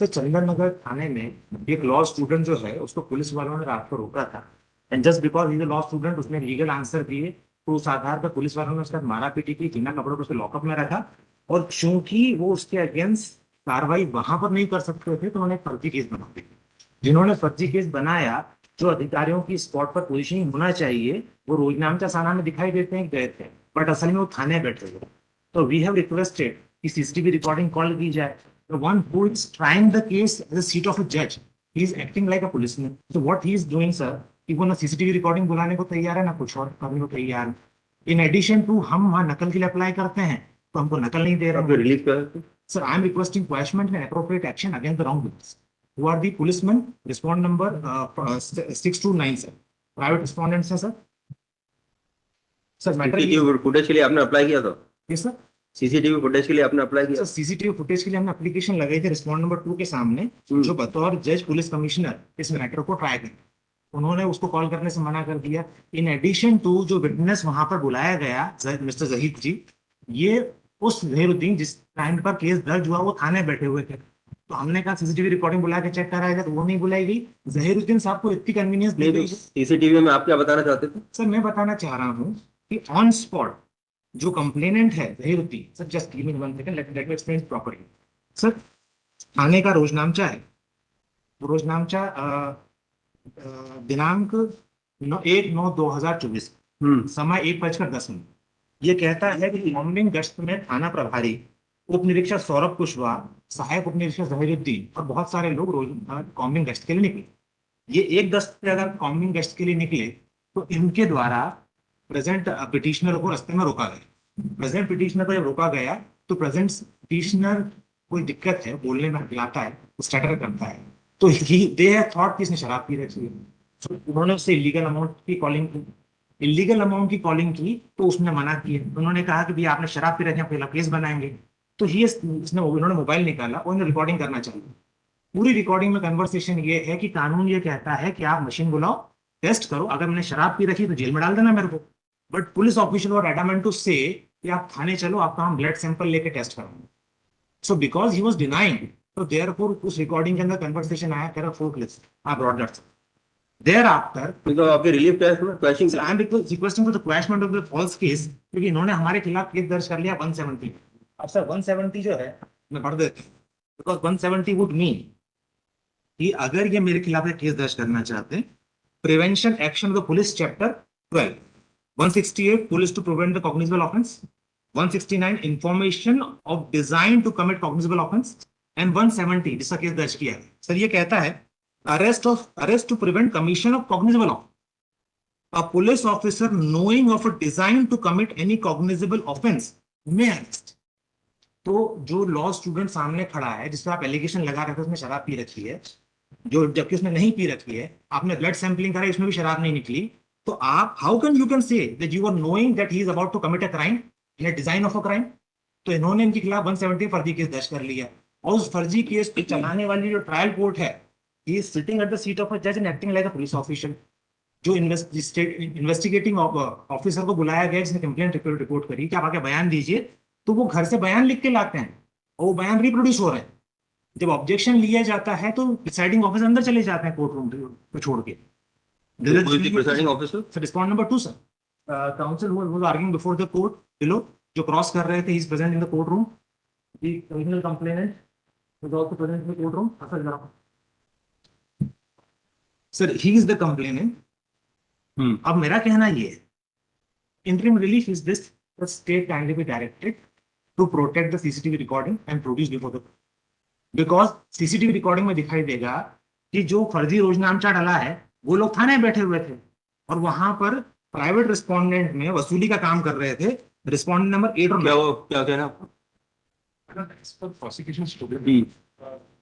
तो चंदन नगर थाने में एक लॉ स्टूडेंट जो है उसको पुलिस वालों ने रात को रोका था। And just because he is law student उसने लीगल आंसर दिए, तो उस आधार पर पुलिस वालों ने उसका मारा पीटी की, बिना कपड़ों को उसको लॉकअप में रखा। और चूंकि वो उसके अगेंस्ट कार्रवाई वहां पर नहीं कर सकते थे तो उन्होंने फर्जी केस बना दिया। जिन्होंने फर्जी केस बनाया, जो अधिकारियों की स्पॉट पर पोजीशनिंग होना चाहिए वो रोजनामचा थाना में दिखाई देते हैं गए थे, बट असल में वो थाने बैठे हुए। तो वी हैव रिक्वेस्टेड कि सीसीटीवी रिकॉर्डिंग कॉल की जाए। The one who is trying the case as a seat of a judge, he is acting like a policeman. So what he is doing, sir, कि वो ना CCTV recording बुलाने को तैयार है ना कुछ और करने को तैयार है। इन एडिशन टू हम वहाँ नकल के लिए अप्लाई करते हैं तो हमको नकल नहीं दे रहे हैं। रिलीफ कर sir I am requesting quashment and appropriate action against the wrongdoers who are the policemen. Respond number 629 sir. Private respondents है सर। सर सीसीटीवी फुटेज के लिए आपने अप्लाई किया था? Yes sir. सीसीटीवी फुटेज के लिए आपने अप्लाई किया? सर सीसीटीवी फुटेज के लिए हमने एप्लीकेशन लगाई थी रिस्पॉन्ड नंबर 2 के सामने, जो बतौर जज पुलिस कमिश्नर इस मैटर को ट्राई कर, उन्होंने उसको कॉल करने से मना कर दिया। इन एडिशन टू जो विटनेस वहां पर बुलाया गया मिस्टर जहीद जी, ये उस जहीरुद्दीन जिस टाइम पर केस दर्ज हुआ वो थाने बैठे हुए थे, तो हमने कहा सीसीटीवी रिकॉर्डिंग बुला के चेक कराएगा, तो वो नहीं बुलाई गई। जहीरुद्दीन साहब को इतनी कन्वीनियंस दे दी। सीसीटीवी में आप क्या बताना चाहते थे? सर मैं बताना चाह रहा हूँ कि ऑन स्पॉट जो कंप्लेनेंट है Zahiruddin sir, just give me 1 second, let me explain properly. Sir थाने का रोजनामचा है, रोजनामचा दिनांक 1/9/2024, समय 1:10। ये कहता है कि मॉर्निंग गश्त में थाना प्रभारी उप निरीक्षक सौरभ कुशवाहा, सहायक उप निरीक्षक जहीरुद्दीन और बहुत सारे लोग रोज कॉम्बिंग गश्त के लिए निकले। ये 1:10 पे अगर कॉम्बिंग गश्त के लिए निकले तो इनके द्वारा प्रेजेंट पिटिशनर को रास्ते में रोका गया। प्रेजेंट पिटिशनर को जब रोका गया तो प्रेजेंट पिटिशनर कोई दिक्कत है, बोलने में हिलाता है, स्टटर करता है, तो दे हैव थॉट कि इसने शराब पी रखी है। तो उन्होंने उससे इलीगल अमाउंट की कॉलिंग की, इलीगल अमाउंट की कॉलिंग की तो उसने मना किया। उन्होंने कहा कि भैया आपने शराब पी रखी है, पहला केस बनाएंगे। तो उन्होंने मोबाइल निकाला और उन्हें रिकॉर्डिंग करना चाहिए। पूरी रिकॉर्डिंग में कन्वर्सेशन ये है कि कानून ये कहता है कि आप मशीन बुलाओ, टेस्ट करो, अगर मैंने शराब पी रखी तो जेल में डाल देना मेरे को। बट पुलिस ऑफिशियल और एडामेंट टू से कि आप थाने चलो, आपका हम ब्लड सैंपल लेके टेस्ट करेंगे। So because he was denying, तो देयरफॉर उस रिकॉर्डिंग के अंदर कन्वर्सेशन आया, कह रहा four clips I brought that. Thereafter, तो आपके रिलीफ टेस्ट में question sir, I am requesting for the quashment of the false case, क्योंकि इन्होंने हमारे खिलाफ केस दर्ज कर लिया 170। अब सर 170 जो है मैं पढ़ देता हूँ, बिकॉज 170 वुड मीन कि अगर ये मेरे खिलाफ एक केस दर्ज करना चाहते हैं, prevention action of the police chapter 12, 168 police to prevent the cognizable offence, 169 information of design to commit cognizable offence, and 170 जिसका केस दर्ज किया है सर, ये कहता है arrest to prevent commission of cognizable offense. A police officer knowing of a design to commit any cognizable offense may arrest. तो जो law student सामने खड़ा है जिसपे आप एलिगेशन लगा रहे थे उसने शराब पी रखी है, जो जबकि उसने नहीं पी रखी है, आपने ब्लड सैंपलिंग करा इसमें भी शराब नहीं निकली, तो आप how can you can say that you are knowing that he is about to commit a crime in a design of a crime. तो इन्होंने इनके खिलाफ 170 फर्जी केस दर्ज कर लिया, और उस फर्जी केस को चलाने वाली जो ट्रायल कोर्ट है, he is sitting at the seat of a judge and acting like a police official. जो इन्वेस्टिगेटिंग ऑफिसर को बुलाया गया जिसने कंप्लेंट रिपोर्ट करी कि आप आके बयान दीजिए, तो वो घर से बयान लिख के लाते हैं और वो बयान रिप्रोड्यूस हो रहे हैं। जब ऑब्जेक्शन लिया जाता है तो डिसाइडिंग ऑफिसर अंदर चले जाते हैं कोर्ट रूम को छोड़ के। Presiding officer sir respond number 2 sir, counsel was arguing before the court below, जो क्रॉस कर रहे थे, he is present in the court room, the criminal complainant is also present in the court room. Sir he is the complainant. अब मेरा कहना ये है, interim relief is this, the state kindly be directed to protect the CCTV recording and produce before the, because CCTV recording में दिखाई देगा कि जो फर्जी रोजनामचा डाला है वो लोग थाने बैठे हुए थे और वहां पर प्राइवेट रिस्पोंडेंट में वसूली का काम कर रहे थे। रिस्पोंडेंट नंबर 8 और क्या कहना आपको? प्रोसिक्यूशन स्टूडेंट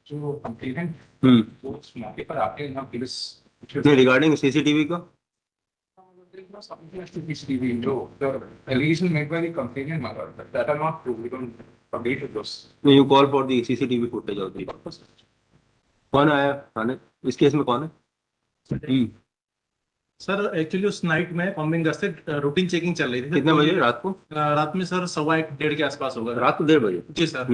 जो कंप्लेनेंट वो उस मौके पर आके यहाँ पुलिस रिगार्डिंग सीसीटीवी का CCTV, the allegation made by the complainant mother that are not true. We don't agree with those. No, you call for the CCTV footage of the. कौन आया थाने इस केस में, कौन है? सर एक्चुअली उस night में combing गश्त से रूटीन चेकिंग चल रही थी। कितने बजे रात को? रात में सर 1:15 के आसपास होगा। रात को 1:30 बजे? जी सर।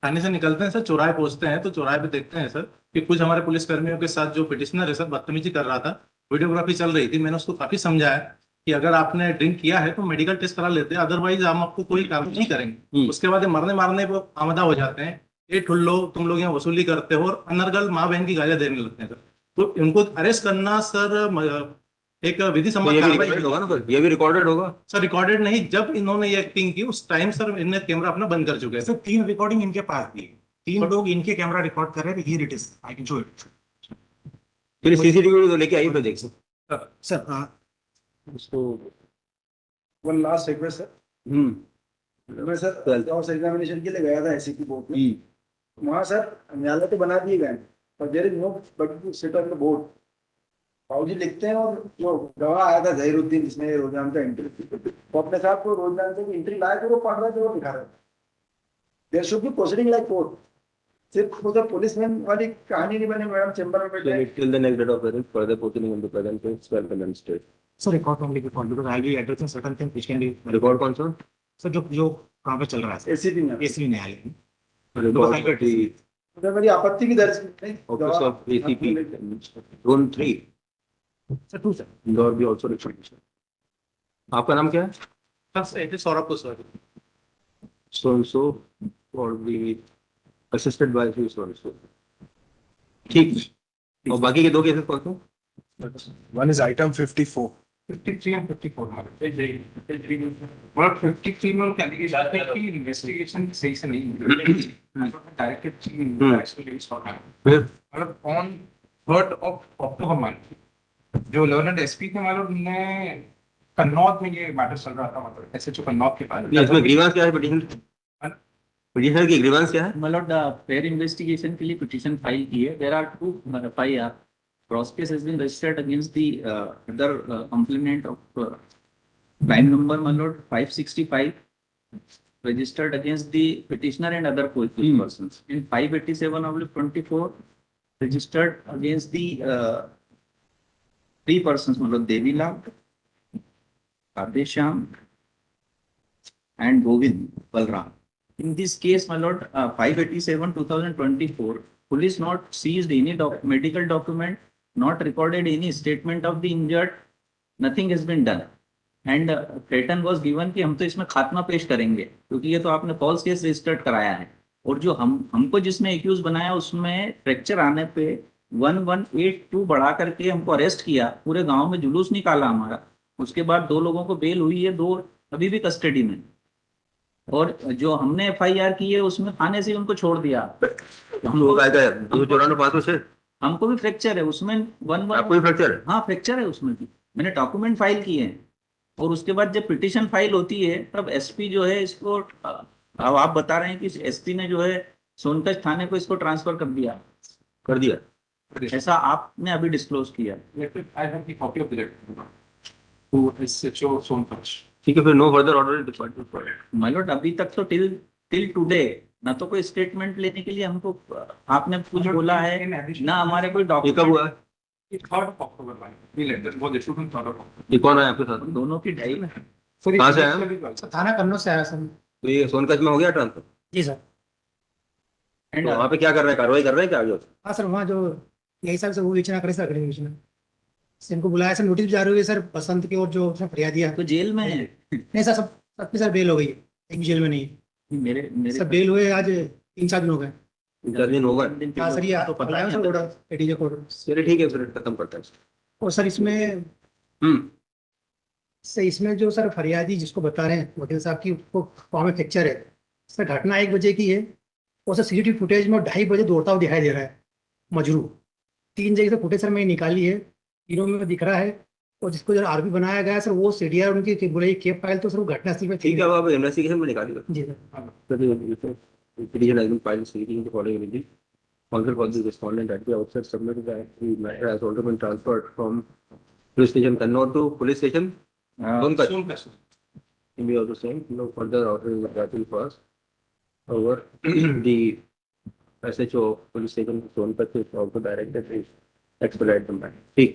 थाने से निकलते हैं सर, चौराहे पहुंचते हैं तो चौराहे पे देखते हैं सर कि कुछ हमारे पुलिस कर्मियों के साथ जो पिटिशनर है सर बदतमीजी कर रहा था। वीडियोग्राफी चल रही थी, मैंने उसको काफी समझाया कि अगर आपने ड्रिंक किया है तो मेडिकल टेस्ट करा लेते हैं, अदरवाइज हम आपको कोई कार्रवाई नहीं करेंगे। उसके बाद ये मरने मारने पर आमदा हो जाते हैं, ये ठुल्लो तुम लोग यहाँ वसूली करते हो, और अनर्गल माँ बहन की गालियां देने लगते हैं सर। तो इनको अरेस्ट करना सर एक विधि तो सम्मत ये भी कार्रवाई रिकॉर्डेड होगा ना सर, ये भी रिकॉर्डेड होगा। सर। रिकॉर्डेड नहीं, जब इन्होंने ये एक्टिंग की उस टाइम सर इनने कैमरा अपना बंद कर चुके थे। सर 3 रिकॉर्डिंग इनके पास थी, 3 लोग इनके कैमरा रिकॉर्ड कर रहे थे। Here it is, I can show it. फिर सीसीटीवी तो लेके आइए, फिर देख सकते सर उसको। वन लास्ट रिक्वेस्ट सर, मैं सर क्रॉस एग्जामिनेशन के लिए गया था एससीपी बोर्ड में। वहाँ सर न्यायालय तो बना दिए गए पर there is no but to sit on the board. बाबूजी लिखते हैं और जो गवाह आया था जहीरुद्दीन जिसने रोजान का एंट्री, वो अपने साथ को रोजान की एंट्री लाया तो वो पढ़ रहा था वो दिखा रहा था। There should be proceeding like court. सिर्फ वो पुलिसमैन वाली कहानी नहीं बनी मैडम चेंबर में बैठे। till the next date of hearing further proceeding in the present case shall commence state. Sir record only because because I will addressing certain things which can be record कौन सा? Sir जो जो कहां पे चल रहा है एससीपी में एसवी न्यायालय में। रिकॉर्ड ऑफ द उधर मेरी आपत्ति की दर्ज नहीं office of ACP zone 3 sir 2 sir. Indore भी आल्सो रिकॉर्ड। आपका नाम क्या है? Sir it is Saurabh Kushwaha. so or the assisted by so ठीक। और बाकी के 2 केसेस कौन से? One is item 54. 53 and 54 और 53 में क्या लिखा जाता है कि इन्वेस्टिगेशन सही से नहीं हुई, डायरेक्टेड फिर मतलब on 3rd of October month जो लर्नड एसपी थे मतलब उन्होंने कन्नौज में ये मैटर चल रहा था, मतलब एसएचओ कन्नौज के पास। इसमें ग्रीवांस क्या है? पिटीशनर की ग्रीवांस क्या है? मतलब फेयर इन्वेस्टिगेशन के लिए पिटीशन फाइल की है। There are 2 FIR. Cross case has been registered against the other complainant of crime number मतलब 565 registered against the petitioner and other persons. In 587/24 registered against the 3 persons मतलब Devilal, Ardesham and Govind Balram. In this case, my lord, 587/2024, police not seized any medical document, not recorded any statement of the injured, nothing has been done. And threaten was given कि हम तो इसमें खात्मा पेश करेंगे क्योंकि ये तो आपने फॉल्स केस रजिस्टर्ड कराया है। और जो हमको जिसने एक्यूज बनाया उसमें फ्रैक्चर आने पे 1182 बढ़ा करके हमको अरेस्ट किया, पूरे गांव में जुलूस निकाला हमारा। उसके बाद 2 लोगों को बेल हुई है, 2 अभी भी कस्टडी में। और जो हमने FIR की है उसमें थाने से उनको छोड़ दिया। हमको क्या है 294 हमको भी फ्रैक्चर है उसमें। आपको भी फ्रैक्चर है? हाँ फ्रैक्चर है उसमें भी, मैंने डॉक्यूमेंट फाइल किए हैं। और उसके बाद जब पिटीशन फाइल होती है तब एसपी जो है इसको, अब आप बता रहे हैं कि एसपी ने जो है सोनकच थाने को इसको ट्रांसफर कर दिया, ऐसा आपने अभी डिस्क्लोज किया। I have the copy of the letter to SHO Sonpach. ठीक है, फिर no further order is department. My lord अभी तक तो टिल टुडे ना तो कोई स्टेटमेंट लेने के लिए हमको आपने कुछ बोला है, ना हमारे कोई ये कब डॉक्यूमेंट। हुआ है? 3rd of October the letter was issued on 3rd of October. ये कौन है आपके साथ? दोनों की डाई में। कहाँ से आया? थाना कन्नौज से आया सर। तो ये सोनकच में हो गया ट्रांसफर? Ji sir. एंड तो वहाँ पे क्या कर रहे हैं? कार्रवाई कर रहे हैं क्या आगे? हाँ सर, वहाँ जो यही सर वो विचार करे सर, करेंगे विचार इनको बुलाया सर, नोटिस भी जारी हुई है सर बसंत की, और जो उसने फरियाद दिया तो जेल में है। नहीं सर, सब अपनी सर बेल हो गई है, एक जेल में नहीं है। मेरे सर बेल हुए आज 3-4 दिन हो गए। 4 दिन होगा। हाँ सर, ये तो पता बुलाया नहीं सर ऑर्डर, एडीजे कोर्ट। चलिए ठीक है, फिर खत्म करते हैं। और सर इसमें सर इसमें जो सर फरियादी जिसको बता रहे हैं वकील साहब की, उसको पाँव में फ्रैक्चर है सर, घटना 1 बजे की है। और सर CCTV फुटेज में 2:30 बजे दौड़ता हुआ दिखाई दे रहा है मजरू। 3 जगह से फुटेज सर मैंने निकाली है, तीनों में दिख रहा है। और जिसको जो आरपी बनाया गया है सर, वो CDR उनकी बोले केप फाइल, तो सर वो घटना स्थल पे ठीक है, अब आप इन्वेस्टिगेशन में निकालिएगा। जी sir. Petition has been filed seeking the following relief. Counsel for the respondent at the outset submitted that the matter has already been transferred from police station Kannauj to police station Sonkach. Sonpach. In the other same, no further order is granted for us. However, the SHO police station Sonkach is also directed to expedite the matter. ठीक।